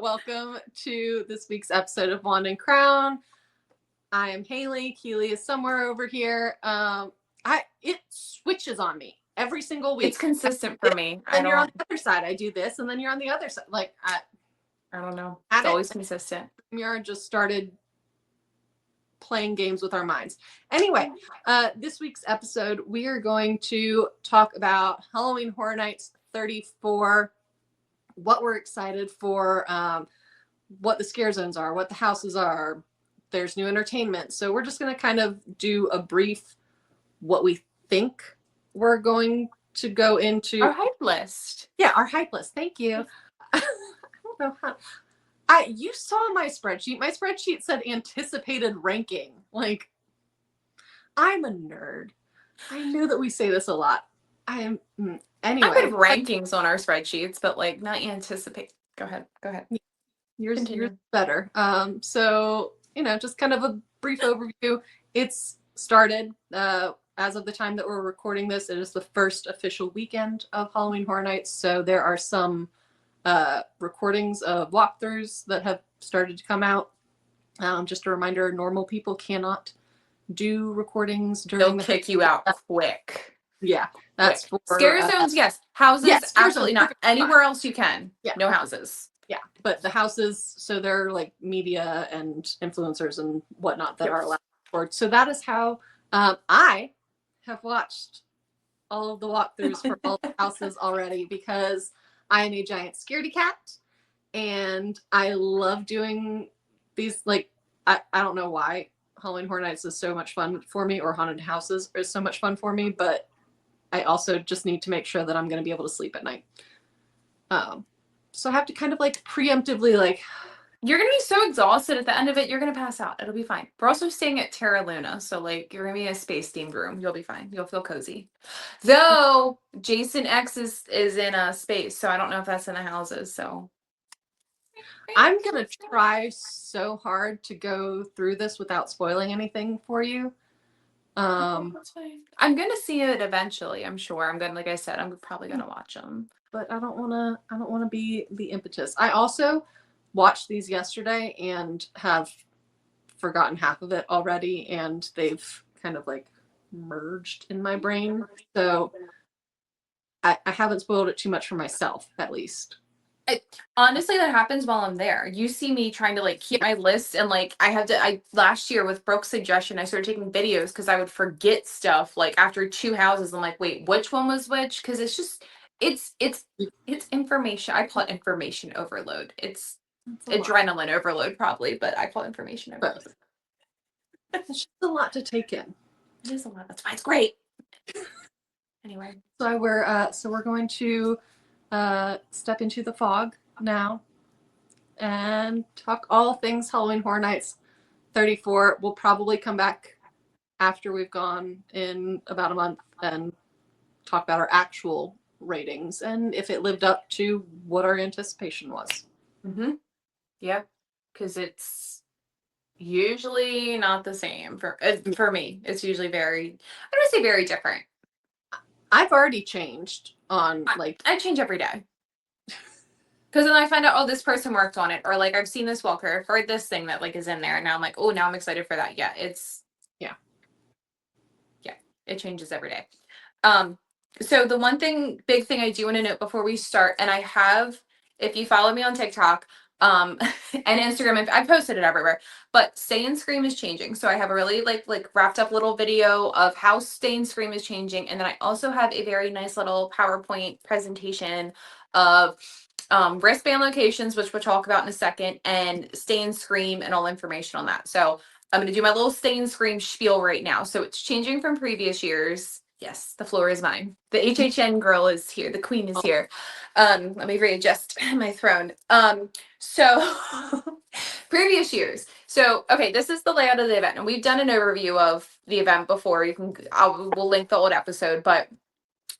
Welcome to this week's episode of Wand and Crown. I am Hayley. Keeley is somewhere over here. It switches on me every single week. It's consistent for me. And you're on the other side. I do this, and then you're on the other side. Like I don't know. It's always consistent. StreamYard just started playing games with our minds. Anyway, this week's episode, we are going to talk about Halloween Horror Nights 34. What we're excited for, what the scare zones are, what the houses are. There's new entertainment. So we're just going to kind of do a brief what we think we're going to go into. Our hype list. Yeah, our hype list. Thank you. I don't know how. You saw my spreadsheet. My spreadsheet said anticipated ranking. Like, I'm a nerd. I knew that we say this a lot. Anyway. I have rankings on our spreadsheets, but like not anticipate. Go ahead. Yours better. So, just kind of a brief overview. It's started as of the time that we're recording this. It is the first official weekend of Halloween Horror Nights. So there are some recordings of walkthroughs that have started to come out. Just a reminder, normal people cannot do recordings during They'll kick you out quick. Yeah, that's for scare zones. Yes, houses. Yes, absolutely not. Anywhere else you can. Yeah, no houses. Yeah, but the houses. So they're like media and influencers and whatnot that are allowed to record. So that is how I have watched all of the walkthroughs for all the houses already, because I am a giant scaredy cat and I love doing these. Like, I don't know why Halloween Horror Nights is so much fun for me, or haunted houses is so much fun for me, but I also just need to make sure that I'm going to be able to sleep at night. So I have to kind of like preemptively, like, you're going to be so exhausted at the end of it, you're going to pass out. It'll be fine. We're also staying at Terra Luna, so like you're going to be in a space themed room. You'll be fine. You'll feel cozy. Though Jason X is in a space, so I don't know if that's in the houses. So I'm going to try so hard to go through this without spoiling anything for you. That's fine. I'm gonna see it eventually. I'm sure. Like I said, I'm probably gonna watch them. But I don't want to be the impetus. I also watched these yesterday and have forgotten half of it already, and they've kind of like merged in my brain. So I haven't spoiled it too much for myself, at least. Honestly, that happens while I'm there. You see me trying to like keep my list, and like I last year with Brooke's suggestion, I started taking videos because I would forget stuff. Like after 2 houses, I'm like, wait, which one was which? Because it's just it's information. I call it information overload. It's adrenaline overload probably, but I call it information overload. It's just a lot to take in. It is a lot. That's why it's great. Anyway, so we're going to step into the fog now and talk all things Halloween Horror Nights 34. We'll probably come back after we've gone in about a month and talk about our actual ratings and if it lived up to what our anticipation was. Yeah, because it's usually not the same for me. It's usually very, I don't say very different. I've already changed on like I change every day. Because then I find out, oh, this person worked on it, or like I've seen this walker, I've heard this thing that like is in there, and now I'm like, oh, now I'm excited for that. Yeah, it changes every day. So the one big thing I do want to note before we start, and I have, if you follow me on TikTok, and Instagram, I posted it everywhere, but Stay and Scream is changing. So I have a really like wrapped up little video of how Stay and Scream is changing. And then I also have a very nice little PowerPoint presentation of wristband locations, which we'll talk about in a second, and Stay and Scream and all information on that. So I'm going to do my little Stay and Scream spiel right now. So it's changing from previous years. Yes, the floor is mine. The HHN girl is here. The queen is here. Let me readjust my throne. So previous years. So, okay, this is the layout of the event. And we've done an overview of the event before. We'll link the old episode. But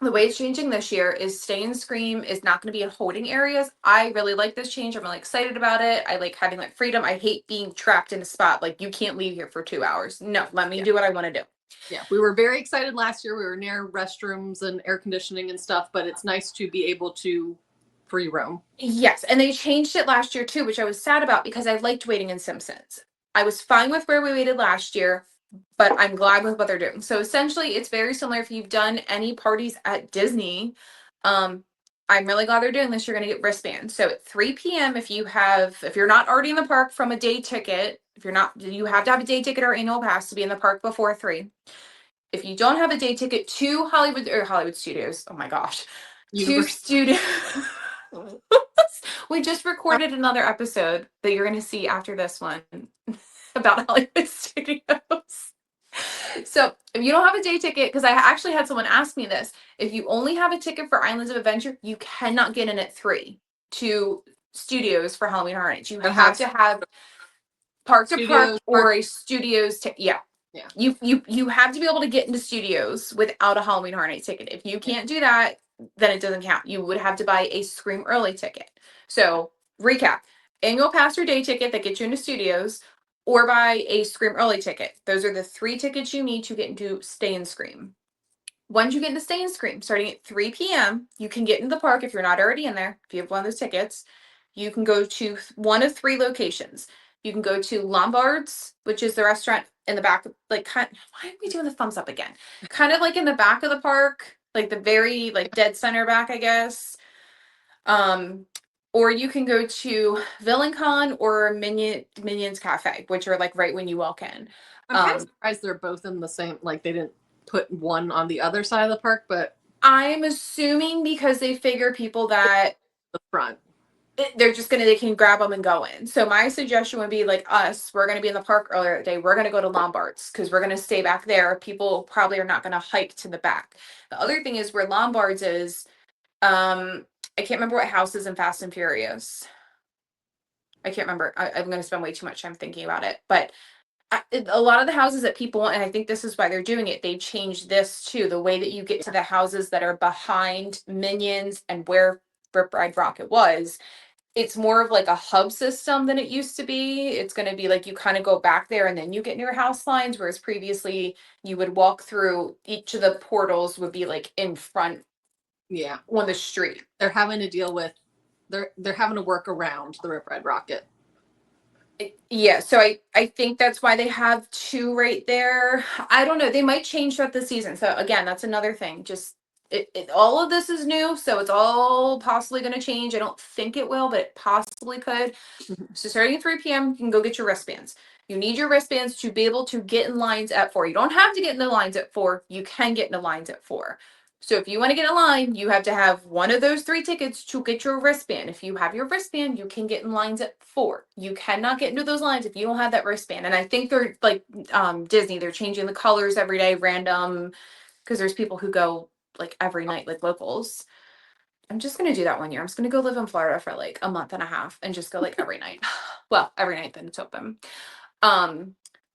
the way it's changing this year is Stay and Scream is not going to be in holding areas. I really like this change. I'm really excited about it. I like having like freedom. I hate being trapped in a spot. Like, you can't leave here for 2 hours. No, let me do what I want to do. Yeah, we were very excited last year. We were near restrooms and air conditioning and stuff, but it's nice to be able to free roam. Yes, and they changed it last year too, which I was sad about because I liked waiting in Simpsons. I was fine with where we waited last year, but I'm glad with what they're doing. So essentially, it's very similar. If you've done any parties at Disney, I'm really glad they're doing this. You're going to get wristbands. So at 3 p.m., if you're not already in the park from a day ticket, if you're not, you have to have a day ticket or annual pass to be in the park before 3. If you don't have a day ticket to Hollywood Studios, oh my gosh, to studio. We just recorded another episode that you're going to see after this one about Hollywood Studios. So if you don't have a day ticket, because I actually had someone ask me this, if you only have a ticket for Islands of Adventure, you cannot get in at 3 to studios for Halloween Horror Nights. You have to have park to park or a studios yeah. You have to be able to get into studios without a Halloween Horror Nights ticket. If you can't do that, then it doesn't count. You would have to buy a Scream Early ticket. So recap: annual pass or day ticket that gets you into studios, or buy a Scream Early ticket. Those are the 3 tickets you need to get into Stay and Scream. Once you get into Stay and Scream, starting at 3 p.m., you can get into the park if you're not already in there. If you have one of those tickets, you can go to one of 3 locations. You can go to Lombard's, which is the restaurant in the back, why are we doing the thumbs up again? Kind of like in the back of the park, like the very dead center back, I guess. Or you can go to VillainCon or Minions Cafe, which are right when you walk in. I'm kind of surprised they're both in the same, they didn't put one on the other side of the park, but I'm assuming because they figure people that the front, they can grab them and go in. So my suggestion would be us, we're going to be in the park earlier that day. We're going to go to Lombard's because we're going to stay back there. People probably are not going to hike to the back. The other thing is where Lombard's is, I can't remember what house is in Fast and Furious. I can't remember. I'm going to spend way too much time thinking about it. But a lot of the houses that people want, and I think this is why they're doing it, they changed this too. The way that you get to the houses that are behind Minions and where Rip Ride Rockit was, it's more of a hub system than it used to be. It's going to be you kind of go back there and then you get near house lines, whereas previously you would walk through each of the portals would be in front. Yeah. On the street. They're having to deal with, they're having to work around the Rip Ride Rockit. Yeah, so I think that's why they have 2 right there. I don't know. They might change throughout the season. So again, that's another thing. Just all of this is new, so it's all possibly going to change. I don't think it will, but it possibly could. So starting at 3 p.m., you can go get your wristbands. You need your wristbands to be able to get in lines at 4. You don't have to get in the lines at 4. You can get in the lines at 4. So if you want to get in line, you have to have one of those 3 tickets to get your wristband. If you have your wristband, you can get in lines at 4. You cannot get into those lines if you don't have that wristband. And I think they're Disney, they're changing the colors every day, random, because there's people who go every night, locals. I'm just going to do that one year. I'm just going to go live in Florida for a month and a half and just go every night. Well, every night then it's open.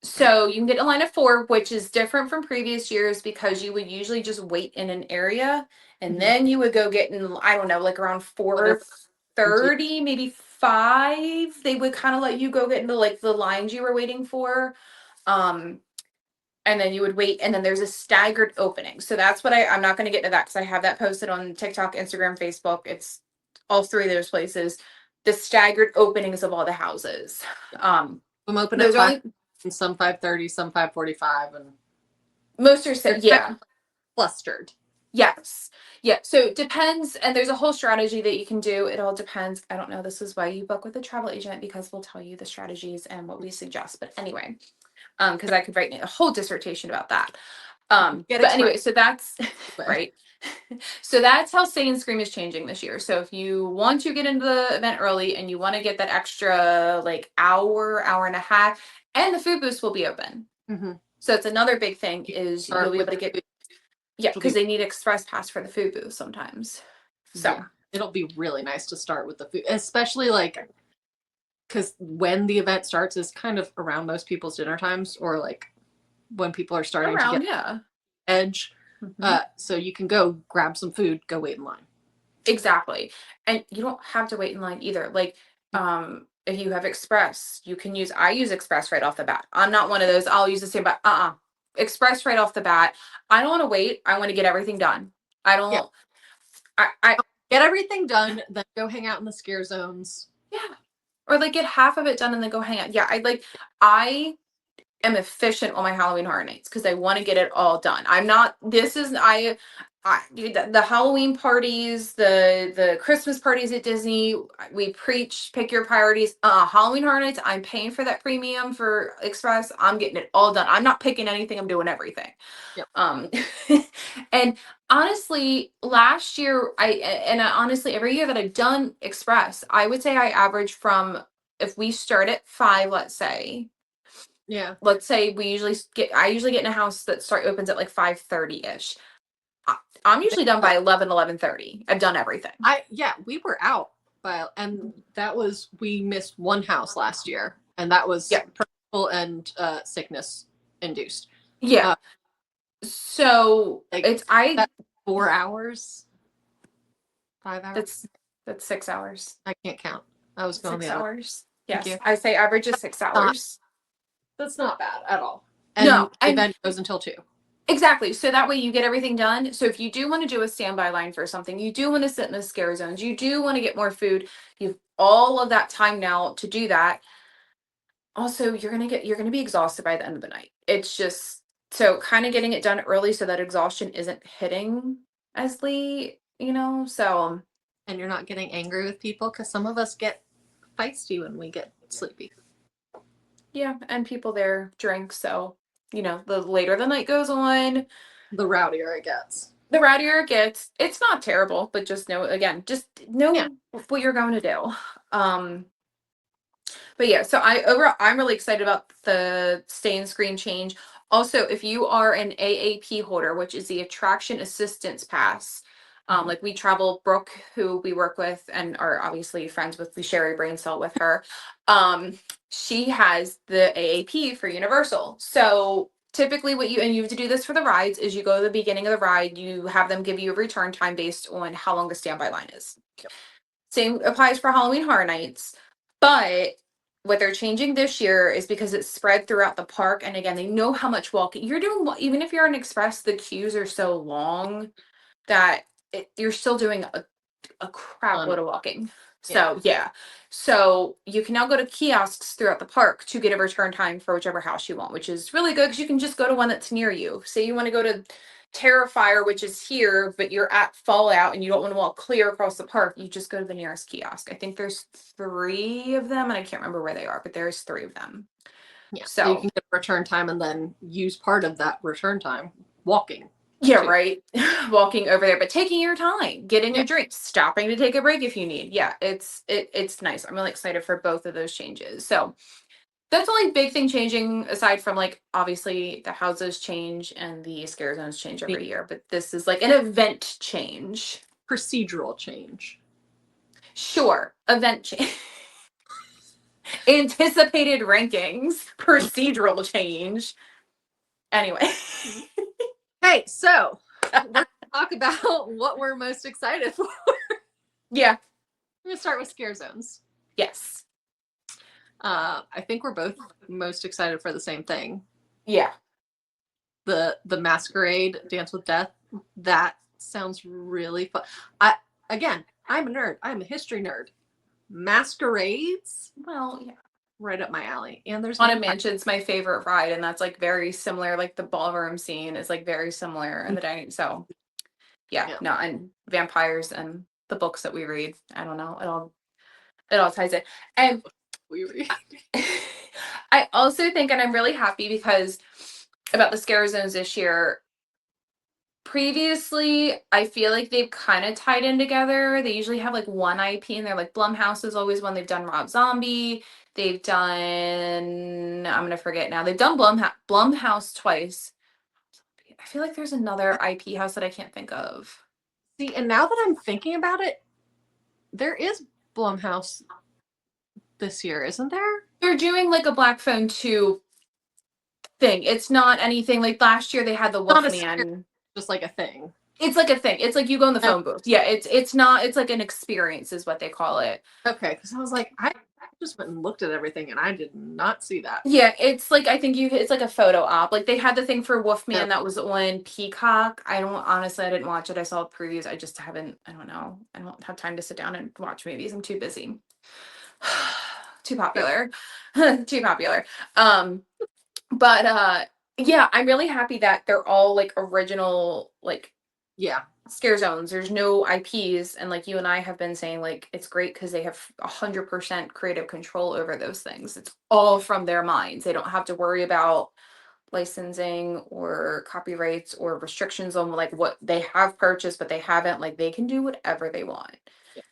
So you can get a line of 4, which is different from previous years because you would usually just wait in an area and then you would go get in, I don't know, around 4:30, maybe 5. They would kind of let you go get into the lines you were waiting for. And then you would wait, and then there's a staggered opening. So that's what I'm not going to get into that because I have that posted on TikTok, Instagram, Facebook. It's all 3 of those places. The staggered openings of all the houses. I'm open at 5, and some 5:30, some 5:45, and most are set. Yeah, clustered. Yes. Yeah. So it depends, and there's a whole strategy that you can do. It all depends. I don't know. This is why you book with a travel agent because we'll tell you the strategies and what we suggest. But anyway. Because I could write a whole dissertation about that. But anyway, so that's right. So that's how Stay and Scream is changing this year. So if you want to get into the event early and you want to get that extra hour and a half, and the food booths will be open. So it's another big thing is you'll be able to get, because they need express pass for the food booth sometimes. So it'll be really nice to start with the food, especially because when the event starts is kind of around most people's dinner times or when people are starting to get edge. So you can go grab some food, go wait in line. Exactly. And you don't have to wait in line either. If you have Express, I use Express right off the bat. I'm not one of those, I'll use the same, but Express right off the bat. I don't want to wait. I want to get everything done. I don't, Get everything done, then go hang out in the scare zones. Yeah. Or like get half of it done and then go hang out. Yeah, I am efficient on my Halloween Horror Nights because I want to get it all done. I'm not. This is the Halloween parties, the Christmas parties at Disney. We preach pick your priorities. Halloween Horror Nights. I'm paying for that premium for Express. I'm getting it all done. I'm not picking anything. I'm doing everything. Yep. And honestly, last year honestly every year that I've done Express, I would say I average from, if we start at 5, let's say. Yeah. Let's say I usually get in a house that opens at like 5:30ish. I'm usually done by 11:30. I've done everything. We were out and we missed one house last year, and that was personal and sickness induced. Yeah. So that's 4 hours, 5 hours. That's 6 hours. I can't count. I was going 6 hours. Yes, I say average is 6 hours. That's not bad at all. And no, the event goes until 2. Exactly. So that way you get everything done. So if you do want to do a standby line for something, you do want to sit in the scare zones, you do want to get more food, you've all of that time now to do that. Also, you're going to be exhausted by the end of the night. It's just, so kind of getting it done early so that exhaustion isn't hitting as late, so. And you're not getting angry with people, because some of us get feisty when we get sleepy. Yeah, and people there drink, so, the later the night goes on, the rowdier it gets. It's not terrible, but just know what you're going to do. But yeah, so I'm really excited about the stay and scream change. Also, if you are an AAP holder, which is the Attraction Assistance Pass, like we travel, Brooke, who we work with and are obviously friends with, we share a brain cell with her. She has the AAP for Universal. So typically you have to do this for the rides, is you go to the beginning of the ride, you have them give you a return time based on how long the standby line is. Yep. Same applies for Halloween Horror Nights, but what they're changing this year is because it's spread throughout the park. And again, they know how much walking you're doing. Even if you're an express, the queues are so long that you're still doing a crap load of walking. So yeah. So you can now go to kiosks throughout the park to get a return time for whichever house you want, which is really good because you can just go to one that's near you. Say you want to go to Terrifier, which is here, but you're at Fallout and you don't want to walk clear across the park, you just go to the nearest kiosk. I think there's 3 of them and I can't remember where they are, but there's 3 of them. Yeah. So you can get return time and then use part of that return time walking. Yeah, right. Walking over there, but taking your time, getting your drinks, stopping to take a break if you need. Yeah, it's nice. I'm really excited for both of those changes. So that's the only big thing changing, aside from like obviously the houses change and the scare zones change every year, but this is like an event change. Procedural change. Sure. Event change. Anticipated rankings. Procedural change. Anyway. Hey, so let's talk about what we're most excited for. Yeah. I'm going to start with scare zones. Yes. I think we're both most excited for the same thing. Yeah. The Masquerade Dance with Death. That sounds really fun. I'm a nerd. I'm a history nerd. Masquerades? Well, yeah. Right up my alley. And there's Haunted Mansion's my favorite ride, and that's like very similar. Like the ballroom scene is like very similar in the dining. So yeah, no, and vampires and the books that we read. I don't know. It all ties in. And we read. I also think, and I'm really happy because about the scare zones this year. Previously, I feel like they've kind of tied in together. They usually have like one IP, and they're like Blumhouse is always one. They've done Rob Zombie. They've done, I'm gonna forget now. They've done Blumhouse twice. I feel like there's another IP house that I can't think of. See, and now that I'm thinking about it, there is Blumhouse this year, isn't there? They're doing like a Black Phone 2 thing. It's not anything like last year they had the Wolfman. Just like a thing. It's like a thing. It's like you go in the phone booth. Yeah, it's not, it's like an experience is what they call it. Okay, because I was like, I just went and looked at everything, and I did not see that. Yeah, it's like, I think it's like a photo op. Like they had the thing for Wolfman Yep. that was on Peacock. I didn't watch it. I saw previews. I just haven't, I don't know. I don't have time to sit down and watch movies. I'm too busy. Too popular. Too popular. But yeah, I'm really happy that they're all like original, like Yeah. scare zones. There's no IPs, and like you and I have been saying, like it's great because they have 100% creative control over those things. It's all from their minds. They don't have to worry about licensing or copyrights or restrictions on like what they have purchased but they haven't. Like they can do whatever they want. Yeah.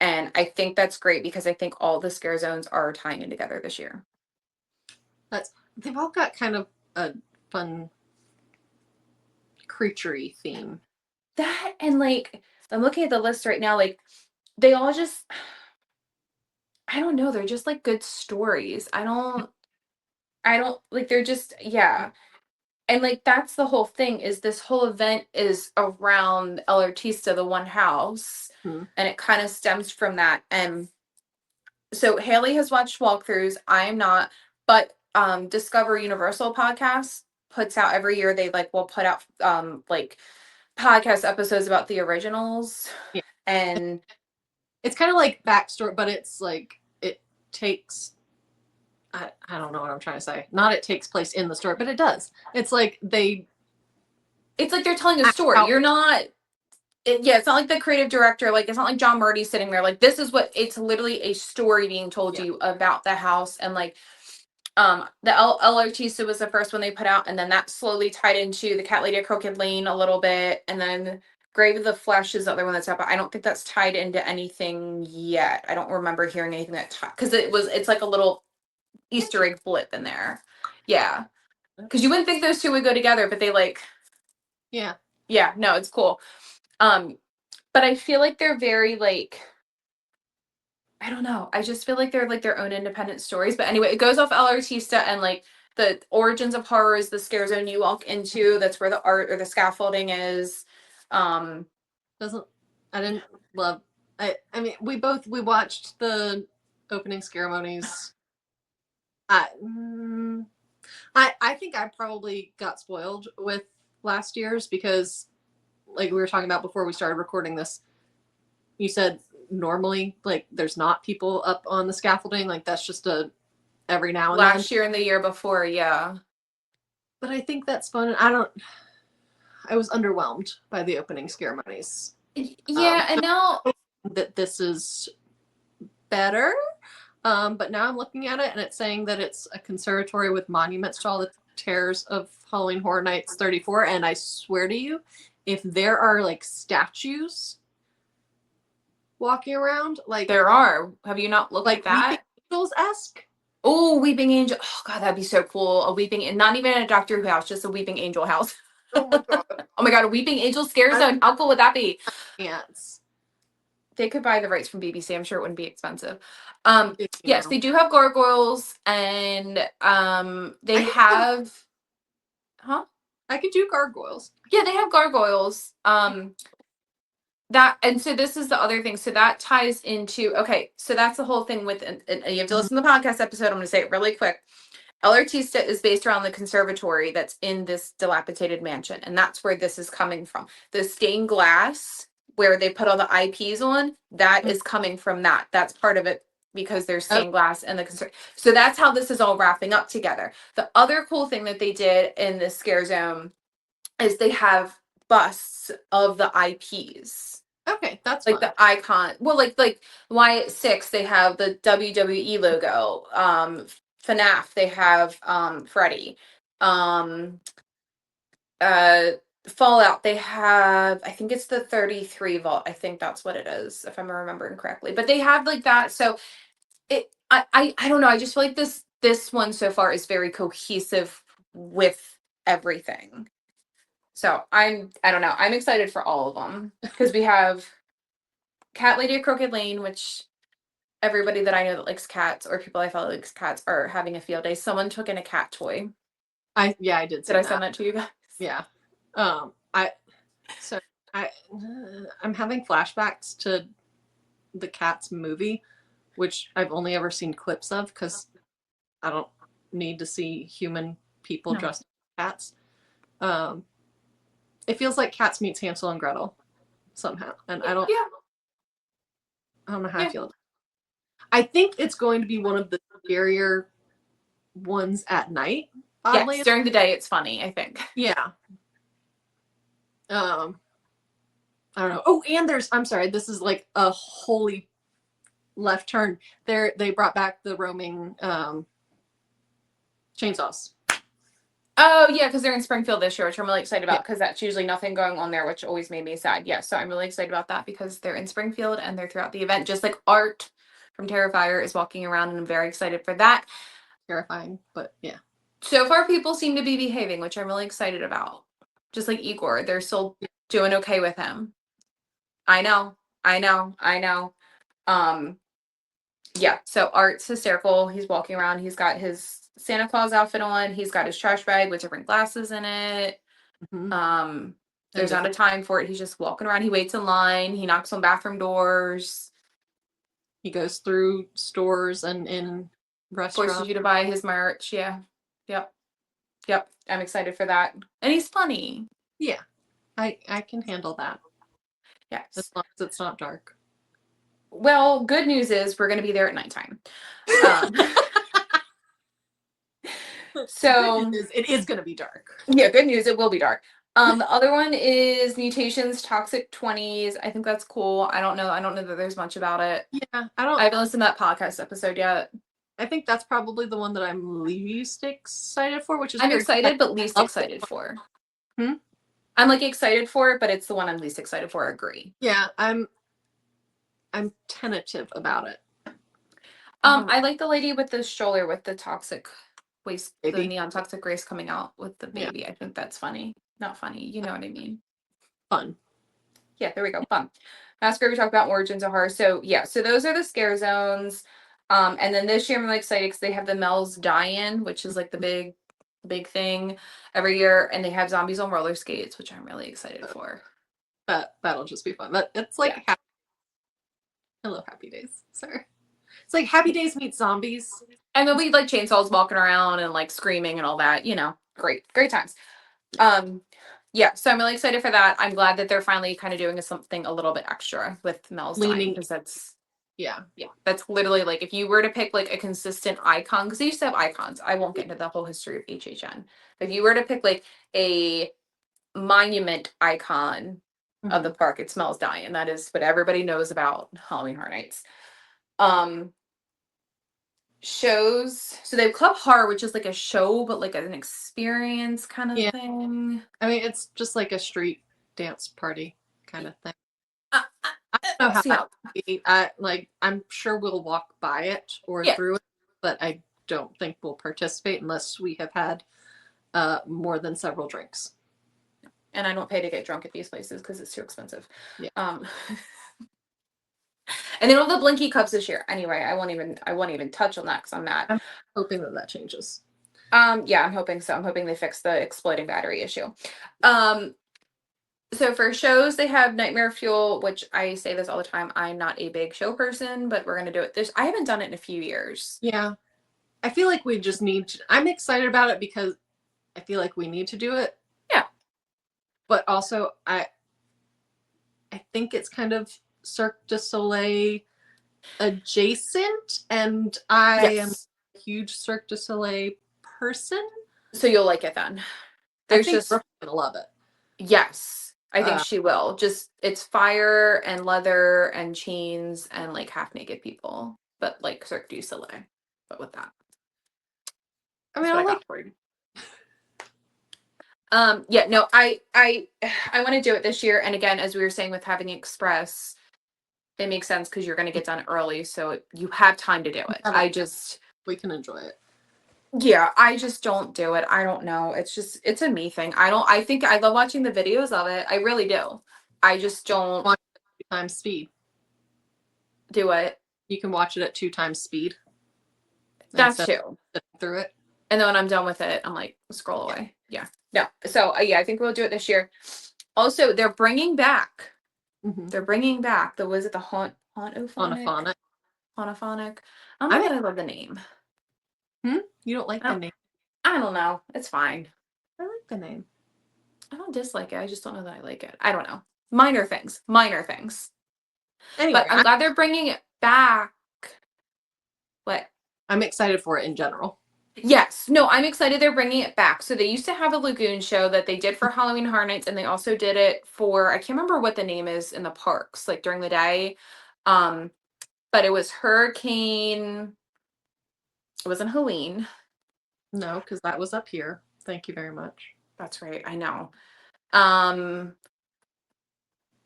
And I think that's great because I think all the scare zones are tying in together this year. They've all got kind of a fun creaturey theme. That, and like I'm looking at the list right now, like they all just, I don't know, they're just like good stories. I don't like, they're just, yeah. And like that's the whole thing, is this whole event is around El Artista, the one house, and it kind of stems from that. And so Haley has watched walkthroughs. I am not, but Discover Universal podcast puts out every year. They like will put out like podcast episodes about the originals. Yeah. And it's kind of like backstory, but it's like it takes, I don't know what I'm trying to say. Not it takes place in the story, but it does. It's like it's like they're telling a story. You're not, yeah, it's not like the creative director, like it's not like John Murdy sitting there, like this is what, it's literally a story being told you about the house. And like the El Artista was the first one they put out, and then that slowly tied into the Cat Lady of Crooked Lane a little bit, and then Grave of the Flesh is the other one that's out, but I don't think that's tied into anything yet. I don't remember hearing anything that because it's like a little Easter egg blip in there. Yeah, because you wouldn't think those two would go together, but they like, yeah, no, it's cool. But I feel like they're very like, I don't know. I just feel like they're like their own independent stories. But anyway, it goes off El Artista, and like the origins of horror is the scare zone you walk into. That's where the art or the scaffolding is. I didn't love, I mean, we watched the opening ceremonies. I think I probably got spoiled with last year's because, like we were talking about before we started recording this, you said normally like there's not people up on the scaffolding, like that's just a every now and then. Last year and the year before, yeah. But I think that's fun. I was underwhelmed by the opening ceremonies. Yeah, and now that this is better. But now I'm looking at it and it's saying that it's a conservatory with monuments to all the terrors of Halloween Horror Nights 34. And I swear to you, if there are like statues walking around, like there are. Have you not looked like that? Angels-esque. Oh, Weeping Angel. Oh god, that'd be so cool. A weeping, and not even a Doctor Who house, just a Weeping Angel house. Oh my god. Oh my god, a Weeping Angel scare zone. How cool would that be? Ants. They could buy the rights from BBC. I'm sure it wouldn't be expensive. Yes, know. they do have gargoyles, and they have, huh? I could do gargoyles. Yeah, they have gargoyles. That, and so this is the other thing. So that ties into, okay, so that's the whole thing with, and you have to listen to the podcast episode. I'm going to say it really quick. El Artista is based around the conservatory that's in this dilapidated mansion, and that's where this is coming from. The stained glass where they put all the IPs on, that is coming from that. That's part of it because there's stained glass and the so that's how this is all wrapping up together. The other cool thing that they did in this scare zone is they have busts of the IPs. Okay, that's like fun. The icon. Well, like Y6, they have the WWE logo. FNAF, they have Freddy. Fallout, they have, I think it's the 33 vault. I think that's what it is, if I'm remembering correctly. But they have like that. So I don't know. I just feel like this one so far is very cohesive with everything. So I don't know. I'm excited for all of them because we have Cat Lady of Crooked Lane, which everybody that I know that likes cats or people I follow likes cats are having a field day. Someone took in a cat toy. I did. Did I send that to you guys? Yeah. I'm having flashbacks to the Cats movie which I've only ever seen clips of because I don't need to see human people No. dressed as cats. It feels like Cats meets Hansel and Gretel somehow, and I don't know how I feel. I think it's going to be one of the scarier ones at night. Oddly, Yes, during the day it's funny, I think. yeah. I don't know. Oh, and I'm sorry, this is like a holy left turn. They brought back the roaming chainsaws. Oh yeah, because they're in Springfield this year, which I'm really excited about because that's usually nothing going on there, which always made me sad. Yeah, so I'm really excited about that because they're in Springfield and they're throughout the event. Just like Art from Terrifier is walking around, and I'm very excited for that. Terrifying, but yeah. So far, people seem to be behaving, which I'm really excited about. Just like Igor, they're still doing okay with him. I know. Yeah, so Art's hysterical. He's walking around. He's got his Santa Claus outfit on. He's got his trash bag with different glasses in it. Mm-hmm. There's not a time for it. He's just walking around. He waits in line. He knocks on bathroom doors. He goes through stores and in restaurants. Forces you to buy his merch. Yeah. Yep. I'm excited for that. And he's funny. Yeah. I can handle that. Yes. As long as it's not dark. Well, good news is we're going to be there at nighttime. So it is going to be dark. Yeah, good news. It will be dark. The other one is Mutations Toxic 20s. I think that's cool. I don't know that there's much about it. Yeah, I haven't listened to that podcast episode yet. I think that's probably the one that I'm least excited for, which is I'm excited but least excited for. I'm like excited for it, but it's the one I'm least excited for. I agree. Yeah, I'm tentative about it. I like the lady with the stroller with the toxic waste, Baby. the neon toxic waste coming out with the baby. Yeah. I think that's funny. Not funny. You know what I mean. Fun. Yeah, there we go. Fun. Masquerade, we talked about Origins of Horror. So yeah, so those are the scare zones. And then this year I'm really excited because they have the Mel's Die-In, which is like the big thing every year, and they have zombies on roller skates, which I'm really excited for. That'll just be fun. But it's like hello, Happy Days. Sorry. It's like Happy Days meets zombies. And there'll be like chainsaws walking around and like screaming and all that, great times. Yeah, so I'm really excited for that. I'm glad that they're finally kind of doing something a little bit extra with Mel's Dying, because that's literally like if you were to pick like a consistent icon, because they used to have icons. I won't get into the whole history of HHN. If you were to pick like a monument icon of the park, it Mel's Dying. That is what everybody knows about Halloween Horror Nights. Shows, so they have Club Horror, which is like a show but like an experience kind of thing. I mean, it's just like a street dance party kind of thing. I don't know how I'm sure we'll walk by it or through it, but I don't think we'll participate unless we have had more than several drinks. And I don't pay to get drunk at these places because it's too expensive. And they don't have the Blinky cups this year. Anyway, I won't even touch on that because I'm mad. I'm hoping that changes. Yeah, I'm hoping so. I'm hoping they fix the exploding battery issue. So for shows, they have Nightmare Fuel, which I say this all the time. I'm not a big show person, but we're gonna do it. I haven't done it in a few years. Yeah, I feel like we just need to. I'm excited about it because I feel like we need to do it. Yeah, but also I think it's kind of Cirque du Soleil adjacent, and I am a huge Cirque du Soleil person. So you'll like it then. I think Brooke's gonna love it. Yes, I think she will. Just it's fire and leather and chains and like half naked people, but like Cirque du Soleil, but with that. I mean, I like. I want to do it this year, and again, as we were saying with having Express, it makes sense because you're going to get done early, so you have time to do it. We can enjoy it. Yeah, I just don't do it. I don't know. It's a me thing. I think I love watching the videos of it. I really do. I just don't watch it at 2 times speed. Do it. You can watch it at 2 times speed. That's true. Through it. And then when I'm done with it, I'm like, scroll away. Yeah. No. So I think we'll do it this year. Also, they're bringing back. They're bringing back the Haunt-O-Phonic? Monophonic. I I don't know mean, that I love the name. you don't like the name. I don't know. It's fine. I like the name. I don't dislike it. I just don't know that I like it. I don't know. Minor things. Minor things. Anyway, But I'm glad they're bringing it back. What? I'm excited for it in general. Yes. No, I'm excited they're bringing it back. So they used to have a lagoon show that they did for Halloween Horror Nights, and they also did it for, I can't remember what the name is in the parks, like during the day. But it was Hurricane. It wasn't Helene. No, because that was up here. Thank you very much. That's right. I know.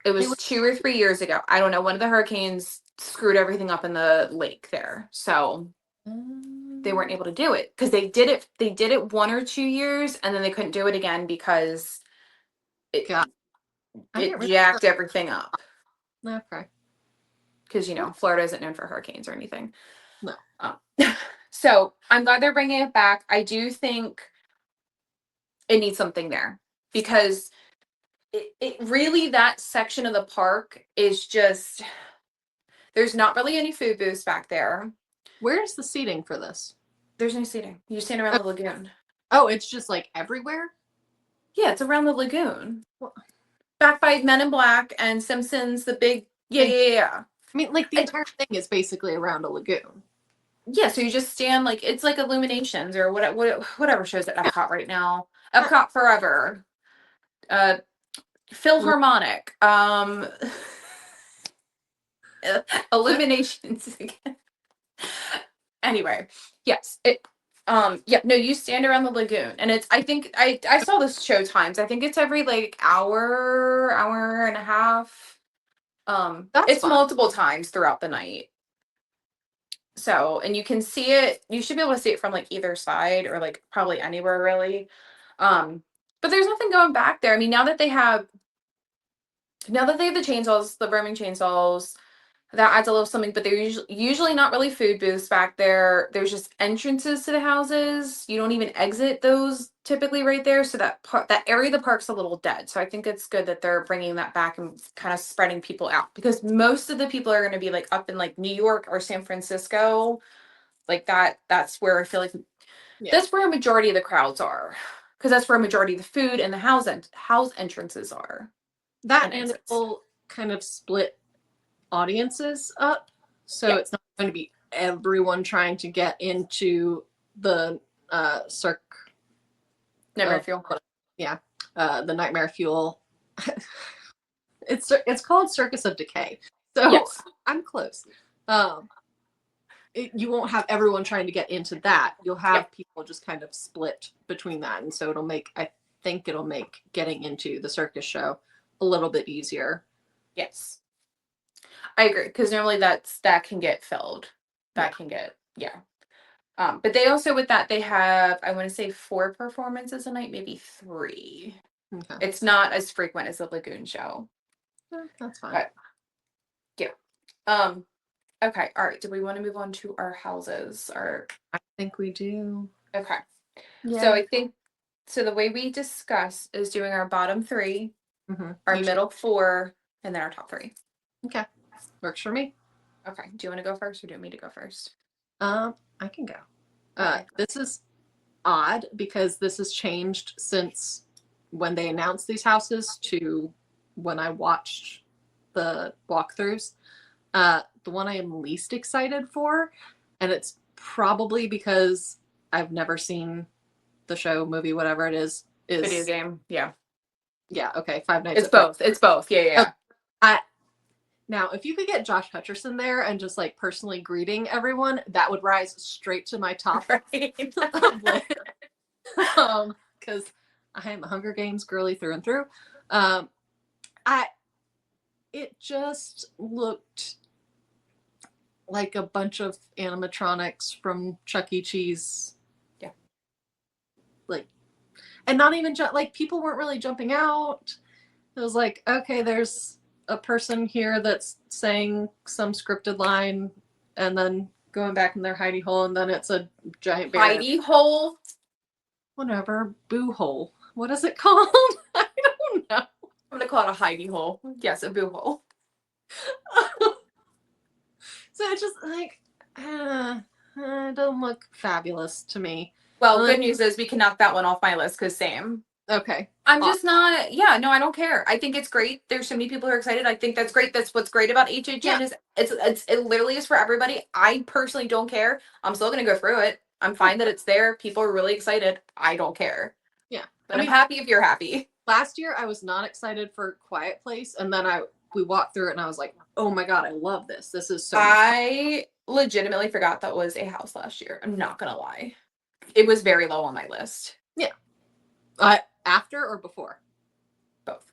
It was was 2 or 3 years ago. I don't know. One of the hurricanes screwed everything up in the lake there. So they weren't able to do it because they did it 1 or 2 years and then they couldn't do it again because it God, I didn't it really jacked everything up. Okay. Because Florida isn't known for hurricanes or anything. No. So I'm glad they're bringing it back. I do think it needs something there because it really, that section of the park is just, there's not really any food booths back there. Where's the seating for this? There's no seating. You stand around the lagoon. Oh, it's just like everywhere? Yeah, it's around the lagoon. Well, Back by Men in Black and Simpsons, the big, yeah. I mean, like the entire thing is basically around a lagoon. Yeah, so you just stand like, it's like Illuminations or whatever shows at Epcot right now. Epcot Forever. Philharmonic. Illuminations again. Anyway, yes. No, you stand around the lagoon and it's, I think I saw this show times. I think it's every like hour and a half. It's fine. multiple times throughout the night. So, and you can see it, you should be able to see it from like either side or like probably anywhere really. But there's nothing going back there. I mean, now that they have the chainsaws, the Roman chainsaws, that adds a little something, but they're usually not really food booths back there. There's just entrances to the houses. You don't even exit those typically right there. So that area of the park's a little dead. So I think it's good that they're bringing that back and kind of spreading people out because most of the people are going to be like up in like New York or San Francisco. Like that's where I feel like that's where a majority of the crowds are because that's where a majority of the food and the house entrances are. That and it will kind of split audiences up. So it's not going to be everyone trying to get into the Nightmare Fuel. Yeah. The Nightmare Fuel. It's called Circus of Decay. So yes. I'm close. You won't have everyone trying to get into that. You'll have people just kind of split between that. And so I think it'll make getting into the circus show a little bit easier. Yes. I agree. Because normally that can get filled. That can get, but they also, with that, they have, I want to say 4 performances a night, maybe 3. Okay. It's not as frequent as the Lagoon show. That's fine. But, yeah. Okay. All right. Do we want to move on to our houses? I think we do. Okay. Yeah. So I think, the way we discuss is doing our bottom 3, our middle 4, and then our top 3. Okay. Works for me. Okay. Do you want to go first or do you want me to go first? I can go. Okay. This is odd because this has changed since when they announced these houses to when I watched the walkthroughs. The one I am least excited for, and it's probably because I've never seen the show, movie, whatever it is video game. Yeah. Yeah. Okay. Five Nights. It's both. It's both. Yeah. Now, if you could get Josh Hutcherson there and just like personally greeting everyone, that would rise straight to my top. Right. Because I am a Hunger Games girly through and through. It just looked like a bunch of animatronics from Chuck E. Cheese. Yeah. And not even like people weren't really jumping out. It was like, okay, there's a person here that's saying some scripted line and then going back in their hidey hole, and then it's a giant bear. Hidey hole? Whatever. Boo hole. What is it called? I don't know. I'm going to call it a hidey hole. Yes, a boo hole. So just like, it doesn't look fabulous to me. Well, good news is we can knock that one off my list because same. Okay. I'm just not, yeah, no, I don't care. I think it's great. There's so many people who are excited. I think that's great. That's what's great about HHN Yeah. is it literally is for everybody. I personally don't care. I'm still going to go through it. I'm fine that it's there. People are really excited. I don't care. Yeah. But I'm happy if you're happy. Last year I was not excited for Quiet Place, and then we walked through it and I was like, oh my God, I love this. This is so I legitimately forgot that was a house last year. I'm not going to lie. It was very low on my list. Yeah. After or before? Both.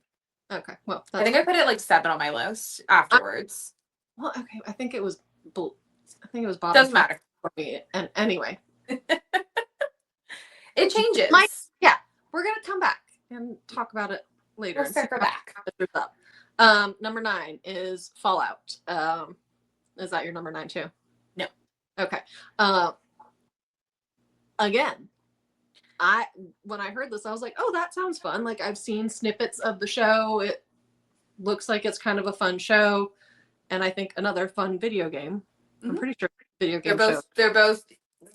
Okay. Well, I think I put it like 7 on my list afterwards. Well, okay. I think it was bottom. Doesn't matter for me. And anyway, it changes. Yeah, we're gonna come back and talk about it later. We'll circle back. Number 9 is Fallout. Is that your number 9 too? No. Okay. Again, when I heard this, I was like, oh, that sounds fun. Like, I've seen snippets of the show. It looks like it's kind of a fun show, and I think another fun video game. Mm-hmm. I'm pretty sure video game. They're both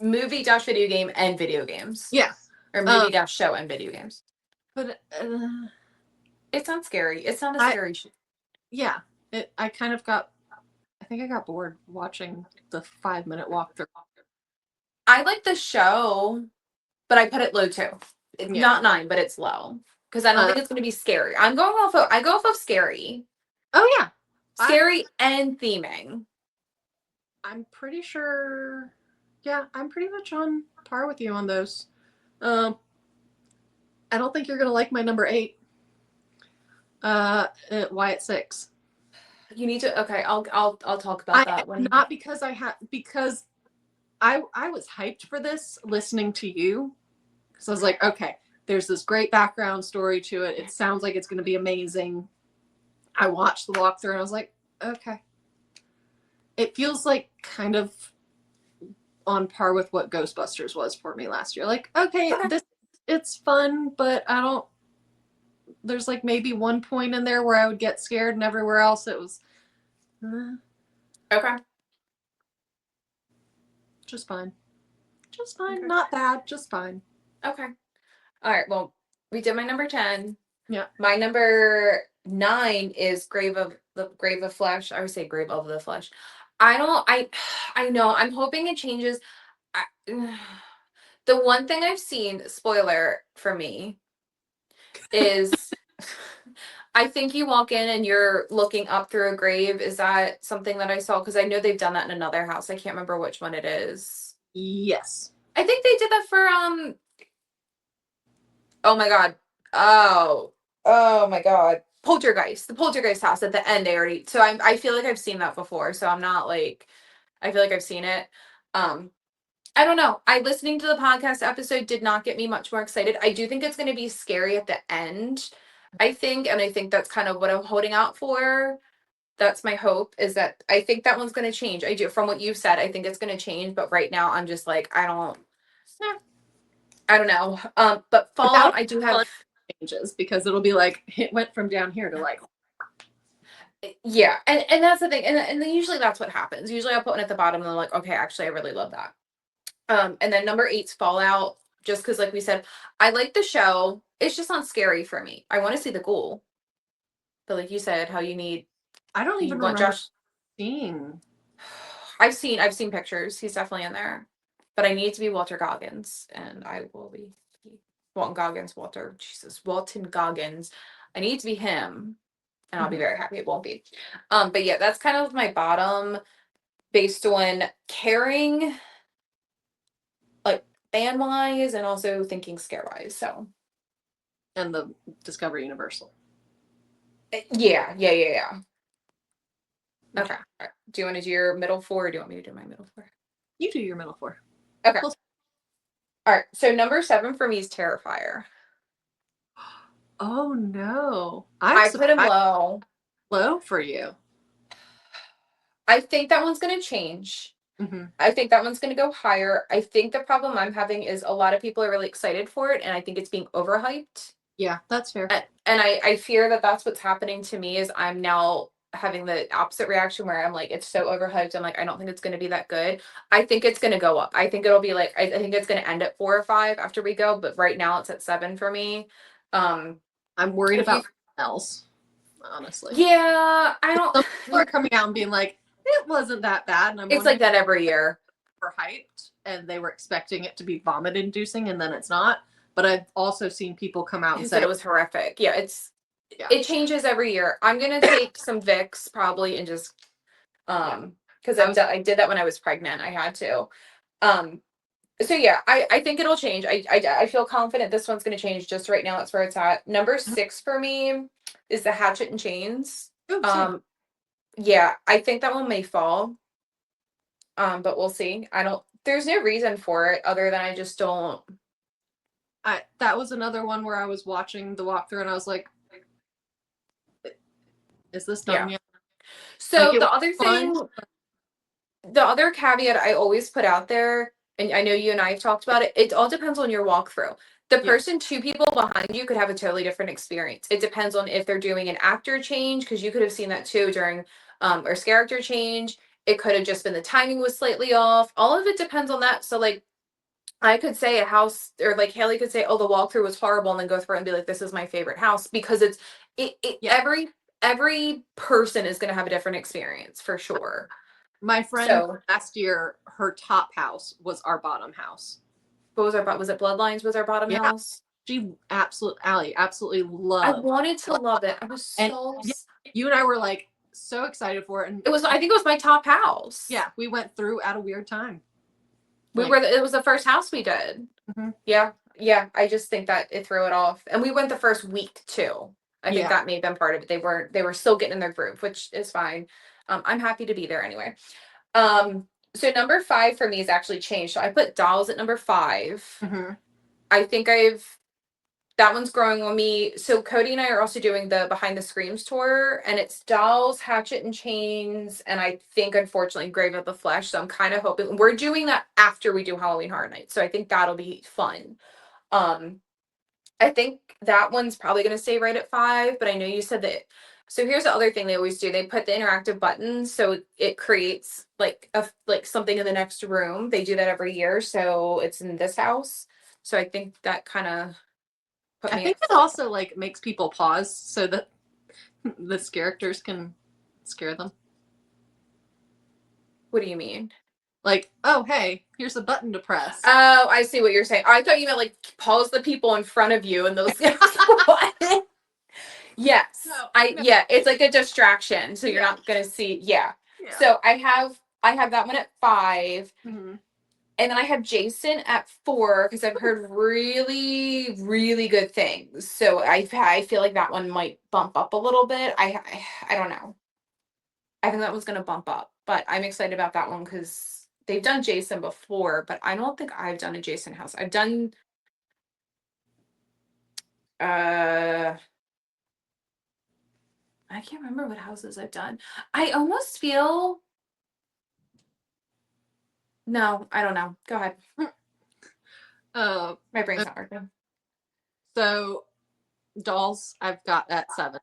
movie dash video game and video games. Yeah. Or movie dash show and video games. But it's not scary. It's not a scary show. Yeah. I think I got bored watching the 5-minute walkthrough. I like the show, but I put it low too. It's not 9, but it's low. Because I don't think it's going to be scary. I go off of scary. Oh, yeah. Scary and theming. I'm pretty sure. Yeah, I'm pretty much on par with you on those. I don't think you're going to like my number 8. Why it's 6. You need to. Okay, I'll talk about that one. Not because because I was hyped for this listening to you. So I was like, okay, there's this great background story to it. It sounds like it's going to be amazing. I watched the walkthrough and I was like, okay. It feels like kind of on par with what Ghostbusters was for me last year. Like, okay, it's fun, but there's like maybe one point in there where I would get scared, and everywhere else it was okay. Just fine. Okay. Not bad, just fine. Okay. All right. Well, we did my number 10. Yeah. My number 9 is Grave of Flesh. I would say Grave of the Flesh. I know. I'm hoping it changes. The one thing I've seen, spoiler for me, is I think you walk in and you're looking up through a grave. Is that something that I saw? Because I know they've done that in another house. I can't remember which one it is. Yes. I think they did that for oh my God. Oh my God. Poltergeist. The Poltergeist house at the end so I feel like I've seen that before. So I'm not like, I feel like I've seen it. I don't know. Listening to the podcast episode did not get me much more excited. I do think it's going to be scary at the end, I think. And I think that's kind of what I'm holding out for. That's my hope, is that I think that one's going to change. I do. From what you've said, I think it's going to change. But right now I'm just like, I don't know. But Fallout, I do have changes, because it'll be like, it went from down here to like. Yeah. And that's the thing. And then usually that's what happens. Usually I'll put one at the bottom and I'm like, okay, actually, I really love that. And then number 8's Fallout, just because, like we said, I like the show. It's just not scary for me. I want to see the ghoul. But like you said, I don't even remember Josh seeing. I've seen pictures. He's definitely in there. But I need it to be Walter Goggins, and I will be Walton Goggins. I need to be him, and I'll be very happy it won't be. But yeah, that's kind of my bottom based on caring, like fan wise, and also thinking scare wise. So, and the Discovery Universal. Yeah. Okay. Right. Do you want to do your middle 4, or do you want me to do my middle 4? You do your middle 4. Okay. All right. So number 7 for me is Terrifier. Oh no! I put him low. Low for you. I think that one's going to change. Mm-hmm. I think that one's going to go higher. I think the problem I'm having is a lot of people are really excited for it, and I think it's being overhyped. Yeah, that's fair. And I fear that that's what's happening to me, is I'm now having the opposite reaction where I'm like, it's so overhyped. I'm like, I don't think it's going to be that good. I think it's going to go up. I think it'll be like, I think it's going to end at 4 or 5 after we go, but right now it's at 7 for me. I'm worried about else, honestly. Yeah, I don't. Some people are coming out and being like, it wasn't that bad, and I'm It's like that every year. Were hyped and they were expecting it to be vomit inducing, and then it's not. But I've also seen people come out and say it was horrific. Yeah, it changes every year. I'm gonna take some Vicks probably and just because I did that when I was pregnant. I had to. So yeah, I think it'll change. I feel confident this one's gonna change. Just right now, that's where it's at. Number 6 for me is the Hatchet and Chains. Yeah, I think that one may fall. But we'll see. There's no reason for it other than I just don't. That was another one where I was watching the walkthrough and I was like, is this done yet? So like, the other caveat I always put out there, and I know you and I have talked about it, it all depends on your walkthrough. The person, 2 people behind you could have a totally different experience. It depends on if they're doing an actor change, because you could have seen that too during or character change. It could have just been the timing was slightly off. All of it depends on that. So like I could say a house, or like Hayley could say, oh, the walkthrough was horrible, and then go through it and be like, this is my favorite house, because every person is going to have a different experience for sure. My friend last year, her top house was our bottom house. What was was it Bloodlines was our bottom house? She absolutely loved. I wanted to love it. I was so. You and I were like so excited for it, and I think it was my top house. Yeah, we went through at a weird time. It was the first house we did. Mm-hmm. Yeah. I just think that it threw it off, and we went the first week too. I think that may have been part of it. They were still getting in their groove, which is fine. I'm happy to be there anyway. So number 5 for me is actually changed. So I put dolls at number 5. Mm-hmm. I think that one's growing on me. So Cody and I are also doing the Behind the Screams tour, and it's dolls, Hatchet and Chains, and I think unfortunately Grave of the Flesh. So I'm kind of hoping we're doing that after we do Halloween Horror Nights. So I think that'll be fun. I think that one's probably going to stay right at 5, but I know you said that. So here's the other thing they always do. They put the interactive buttons, so it creates like something in the next room. They do that every year, so it's in this house. So I think that kind of I think it also like makes people pause so that the characters can scare them. What do you mean? Like, oh, hey, here's a button to press. Oh, I see what you're saying. I thought you meant like pause the people in front of you and those. Yes. No. It's like a distraction, so you're not gonna see. Yeah. So I have that one at 5. Mm-hmm. And then I have Jason at 4 because I've heard really, really good things. So I feel like that one might bump up a little bit. I don't know. I think that one's gonna bump up, but I'm excited about that one because they've done Jason before, but I don't think I've done a Jason house. I've done I can't remember what houses I've done. I almost feel. No, I don't know. Go ahead. My brain's not working. So, dolls, I've got at 7.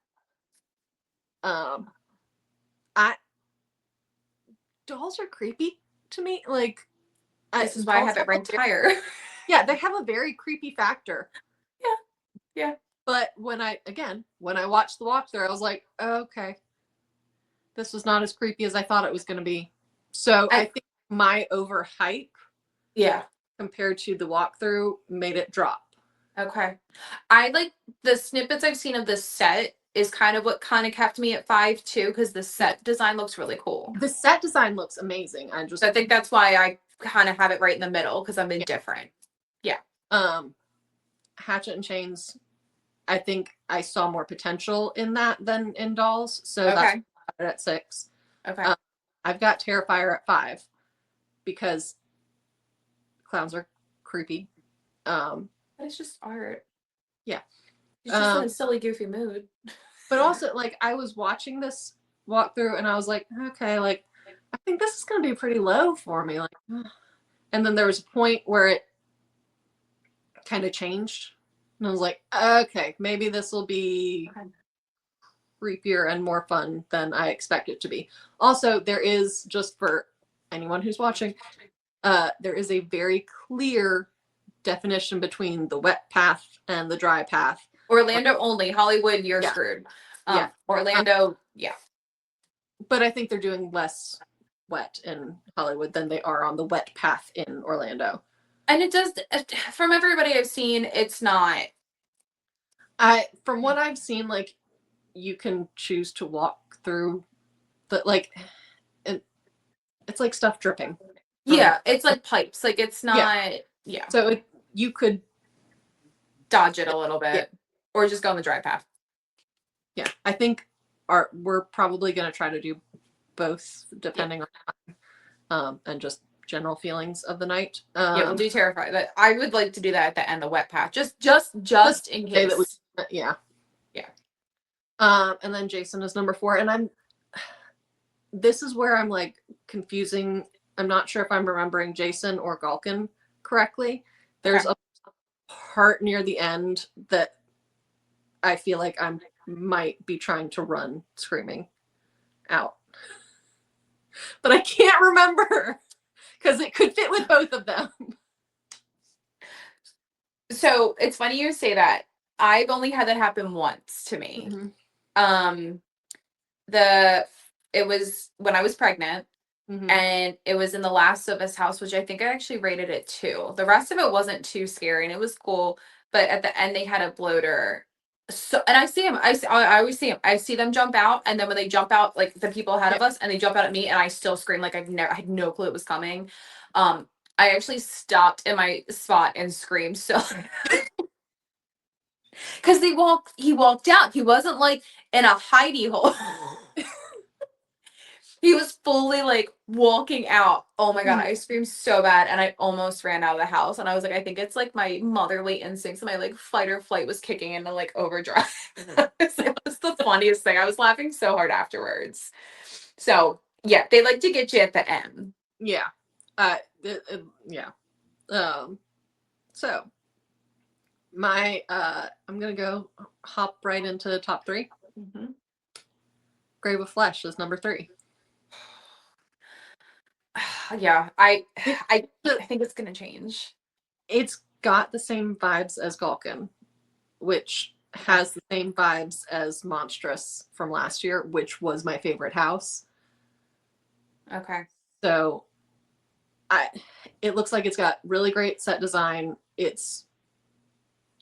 Dolls are creepy to me. Like, this is why I have it ranked higher. Yeah, they have a very creepy factor. Yeah. But when I watched the walkthrough, I was like, oh, okay, this was not as creepy as I thought it was going to be. So I think my overhype, compared to the walkthrough, made it drop. Okay, I like the snippets I've seen of the set is kind of what kind of kept me at 5 too, because the set design looks really cool. The set design looks amazing. I think that's why I kind of have it right in the middle because I'm indifferent. Yeah. Hatchet and Chains, I think I saw more potential in that than in dolls. So that's at 6. Okay. I've got Terrifier at 5 because clowns are creepy. But it's just art. Yeah. It's just in a silly, goofy mood. But also, like, I was watching this walkthrough and I was like, okay, like, I think this is going to be pretty low for me. Like, and then there was a point where it kind of changed. And I was like, okay, maybe this will be creepier and more fun than I expect it to be. Also, there is, just for anyone who's watching, there is a very clear definition between the wet path and the dry path. Orlando only. Hollywood, you're Yeah. screwed. Yeah. Orlando, yeah. But I think they're doing less wet in Hollywood than they are on the wet path in Orlando. And it does, from everybody I've seen, it's not. From what I've seen, like, you can choose to walk through, but like, it's like stuff dripping. Yeah, it's like pipes. Like, it's not, yeah. So you could dodge it a little bit, or just go on the dry path. Yeah, I think we're probably going to try to do both, depending on and just general feelings of the night. Yeah, we'll do Terrified. But I would like to do that at the end, the wet path, just in case. Yeah. And then Jason is number 4, and this is where I'm like confusing. I'm not sure if I'm remembering Jason or Galkin correctly. There's a part near the end that I feel like I might be trying to run screaming out, but I can't remember because it could fit with both of them. So it's funny you say that. I've only had that happen once to me. Mm-hmm. It was when I was pregnant. Mm-hmm. And it was in the Last of Us house, which I think I actually rated it 2. The rest of it wasn't too scary and it was cool. But at the end, they had a bloater. So, and I see him. I always see him. I see them jump out, and then when they jump out, like the people ahead of us, and they jump out at me, and I still scream like I had no clue it was coming. I actually stopped in my spot and screamed so. Because he walked out. He wasn't like in a hidey hole. He was fully like walking out. Oh my God, I screamed so bad and I almost ran out of the house. And I was like, I think it's like my motherly instincts. My like fight or flight was kicking into like overdrive. It was the funniest thing. I was laughing so hard afterwards. So yeah, they like to get you at the end. Yeah. Yeah. So my I'm gonna go hop right into top 3. Mm-hmm. Grave of Flesh is number 3. Yeah, I think it's gonna change. It's got the same vibes as Galkin, which has the same vibes as Monstrous from last year, which was my favorite house. Okay. So it looks like it's got really great set design. It's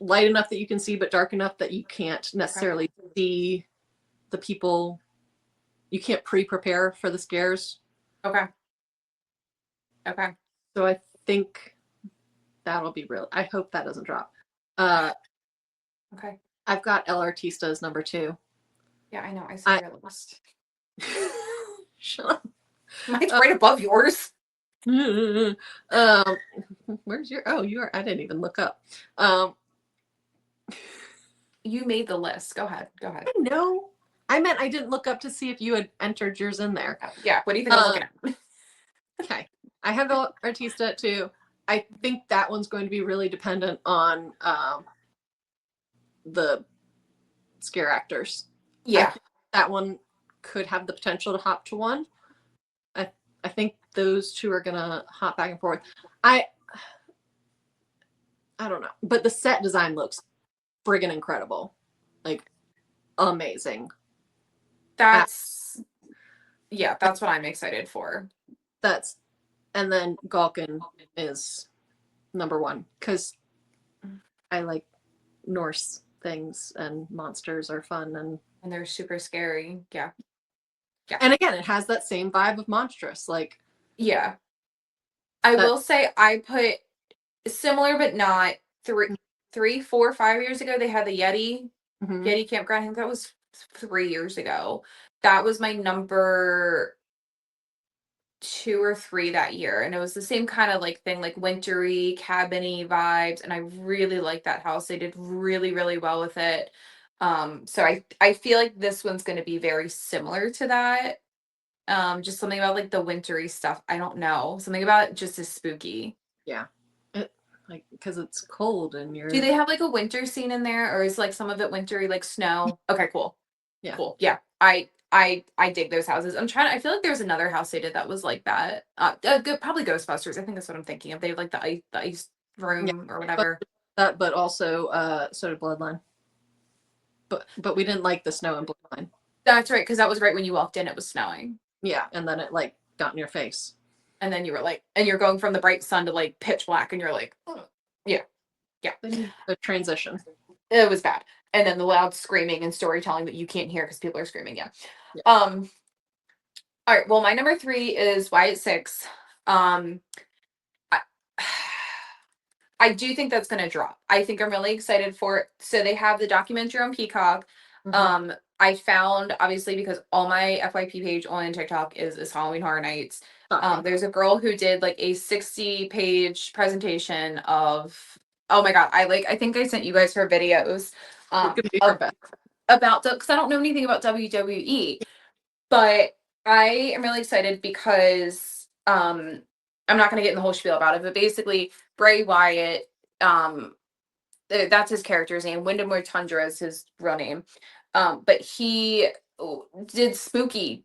light enough that you can see, but dark enough that you can't necessarily see the people. You can't pre-prepare for the scares. Okay. So I think that'll be real. I hope that doesn't drop. Okay. I've got El Artista as number 2. Yeah, I know. I saw your list. Shut up. Mine's right above yours. Where's your? Oh, you are. I didn't even look up. You made the list. Go ahead. I know. I meant I didn't look up to see if you had entered yours in there. Yeah. What do you think I'm looking at? Okay. I have El Artista at 2. I think that one's going to be really dependent on the scare actors. Yeah. That one could have the potential to hop to 1. I think those 2 are gonna hop back and forth. I don't know, but the set design looks friggin' incredible, like amazing. That's what I'm excited for. And then Galkin is number 1 because I like Norse things and monsters are fun and they're super scary. Yeah. And again, it has that same vibe of Monstrous. Like, yeah. I will say I put similar but not 3, 4, 5 years ago. They had the Yeti campground. I think that was 3 years ago. That was my number 2 or 3 that year, and it was the same kind of like thing, like wintry, cabiny vibes. And I really liked that house. They did really, really well with it. So I feel like this one's going to be very similar to that. Just something about like the wintry stuff. I don't know. Something about it just is spooky. Yeah. Like, because it's cold and you're. Do they have like a winter scene in there, or is like some of it wintry, like snow? Okay, cool. Yeah. Cool. Yeah. I dig those houses. I feel like there was another house they did that was like that. Probably Ghostbusters. I think that's what I'm thinking of. They have like the ice room or whatever. But also so did Bloodline. But we didn't like the snow in Bloodline. That's right, because that was right when you walked in, it was snowing. Yeah, and then it like got in your face. And then you were like, and you're going from the bright sun to like pitch black, and you're like, oh, yeah. The transition. It was bad. And then the loud screaming and storytelling that you can't hear because people are screaming. Yeah. Yeah. All right. Well, my number 3 is Wyatt 6. I, I do think that's going to drop. I think I'm really excited for it. So they have the documentary on Peacock. Mm-hmm. I found, obviously, because all my FYP page on TikTok is Halloween Horror Nights. There's a girl who did like a 60-page presentation of, oh my God, I think I sent you guys her videos about, because I don't know anything about WWE, but I am really excited because I'm not going to get in the whole spiel about it, but basically Bray Wyatt, that's his character's name. Wyndham Tundra is his real name. But he did spooky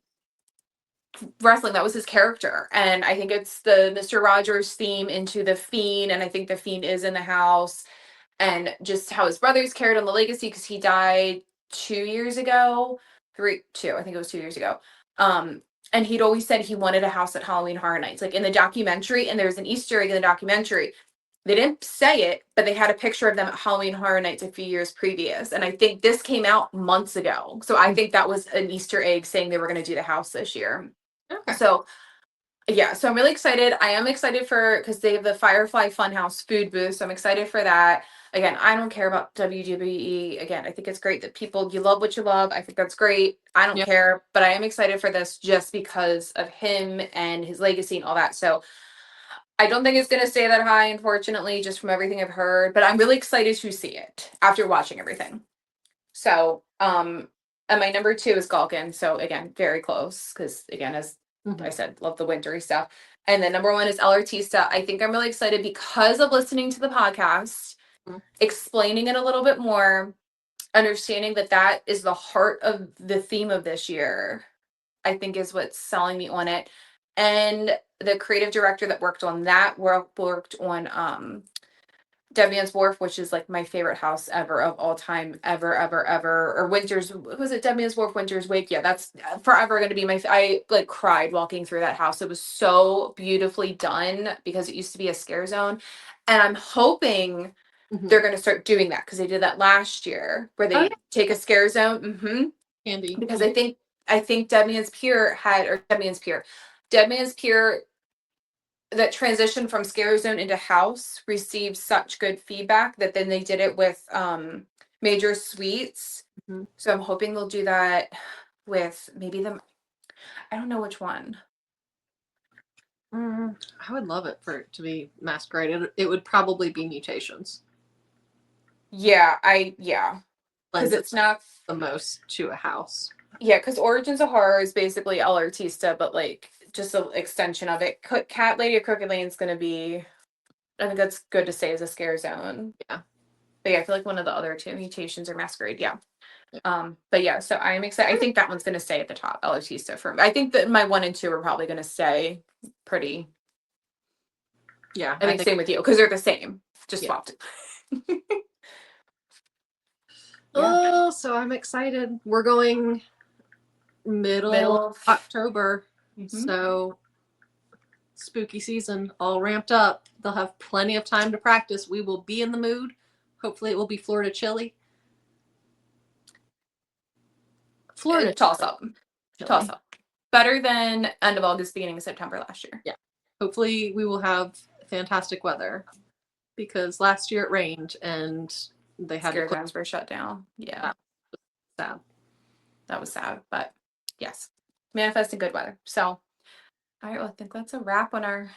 wrestling. That was his character. And I think it's the Mr. Rogers theme into the Fiend. And I think the Fiend is in the house. And just how his brothers carried on the legacy because he died 2 years ago. I think it was 2 years ago. And he'd always said he wanted a house at Halloween Horror Nights, like in the documentary. And there's an Easter egg in the documentary. They didn't say it, but they had a picture of them at Halloween Horror Nights a few years previous. And I think this came out months ago. So I think that was an Easter egg saying they were going to do the house this year. Okay. So yeah, so I'm really excited. I am excited because they have the Firefly Funhouse food booth. So I'm excited for that. Again, I don't care about WWE. Again, I think it's great that you love what you love. I think that's great. I don't care, but I am excited for this just because of him and his legacy and all that. So I don't think it's going to stay that high, unfortunately, just from everything I've heard, but I'm really excited to see it after watching everything. So, and my number 2 is Galkin. So again, very close. Cause again, as I said, love the wintry stuff. And then number 1 is El Artista. I think I'm really excited because of listening to the podcast, explaining it a little bit more, understanding that is the heart of the theme of this year, I think is what's selling me on it. And the creative director that worked on that worked on Dead Man's Wharf, which is like my favorite house ever of all time, ever. Or was it Dead Man's Wharf, Winter's Wake? Yeah, that's forever going to be I like cried walking through that house. It was so beautifully done because it used to be a scare zone. And I'm hoping they're going to start doing that because they did that last year where they take a scare zone. Candy. Because I think Dead Man's Pier that transition from scare zone into house received such good feedback that then they did it with Major Suites. So I'm hoping they'll do that with maybe I don't know which one. I would love it for it to be masqueraded. It would probably be Mutations. Yeah, because it's not the most to a house. Yeah, because Origins of Horror is basically El Artista, but like just an extension of it. Cat Lady of Crooked Lane is going to be, I think that's good to say, as a scare zone. Yeah. But yeah, I feel like one of the other 2 Mutations or Masquerade. Yeah. But yeah, so I'm excited. I think that one's going to stay at the top, El Artista for me. I think that my 1 and 2 are probably going to stay pretty. Yeah. I think same with you because they're the same. Just swapped. Oh, so I'm excited. We're going middle of October. So spooky season all ramped up. They'll have plenty of time to practice. We will be in the mood. Hopefully it will be Florida chilly. Florida toss up. Better than end of August, beginning of September last year. Yeah. Hopefully we will have fantastic weather because last year it rained and they had scare zones were shut down. Yeah. Sad. That was sad, but yes, manifesting good weather. So, all right, well, I think that's a wrap on our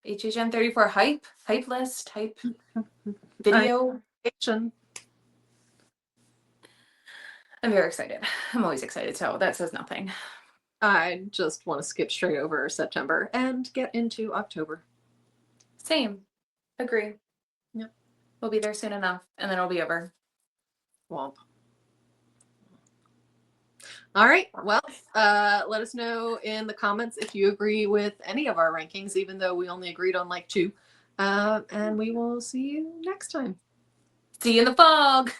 HHN 34 hype list, hype video. I'm very excited. I'm always excited, so that says nothing. I just want to skip straight over September and get into October. Same. Agree. Yep. We'll be there soon enough, and then it'll be over. Womp. All right. Well, let us know in the comments if you agree with any of our rankings, even though we only agreed on like 2. And we will see you next time. See you in the fog.